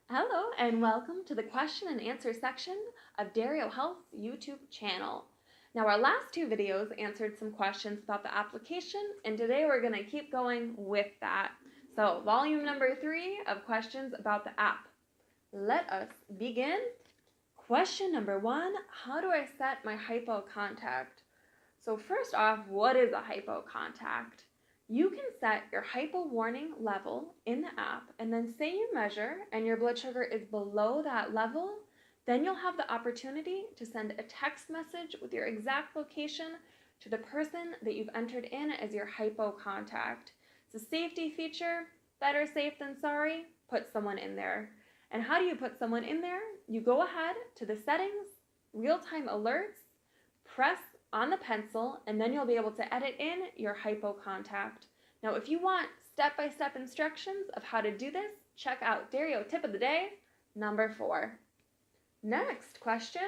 Hello and welcome to the question and answer section of Dario Health's YouTube channel. Now our last two videos answered some questions about the application, and today we're going to keep going with that. So volume number 3 of questions about the app. Let us begin. Question number 1, how do I set my hypo contact? So first off, what is a hypo contact? You can set your hypo warning level in the app, and then say you measure and your blood sugar is below that level, then you'll have the opportunity to send a text message with your exact location to the person that you've entered in as your hypo contact. It's a safety feature, better safe than sorry, put someone in there. And how do you put someone in there? You go ahead to the settings, real-time alerts, press on the pencil, and then you'll be able to edit in your hypo contact. Now, if you want step-by-step instructions of how to do this, check out Dario Tip of the Day, number 4. Next question,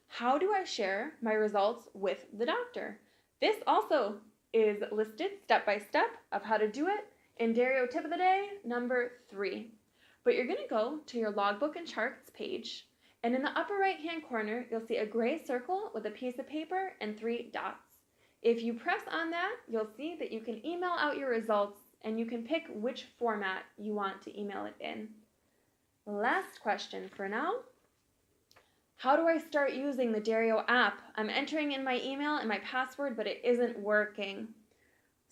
how do I share my results with the doctor? This also is listed step-by-step of how to do it in Dario Tip of the Day, number 3. But you're going to go to your logbook and charts page, and in the upper right-hand corner, you'll see a gray circle with a piece of paper and 3 dots. If you press on that, you'll see that you can email out your results, and you can pick which format you want to email it in. Last question for now. How do I start using the Dario app? I'm entering in my email and my password, but it isn't working.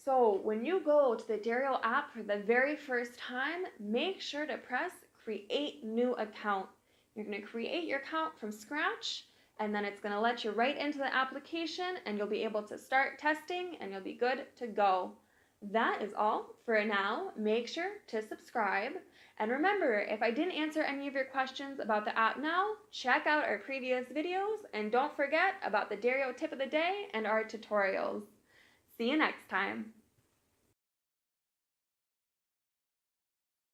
So when you go to the Dario app for the very first time, make sure to press Create New Account. You're going to create your account from scratch, and then it's going to let you right into the application, and you'll be able to start testing, and you'll be good to go. That is all for now. Make sure to subscribe. And remember, if I didn't answer any of your questions about the app now, check out our previous videos, and don't forget about the Dario Tip of the Day and our tutorials. See you next time.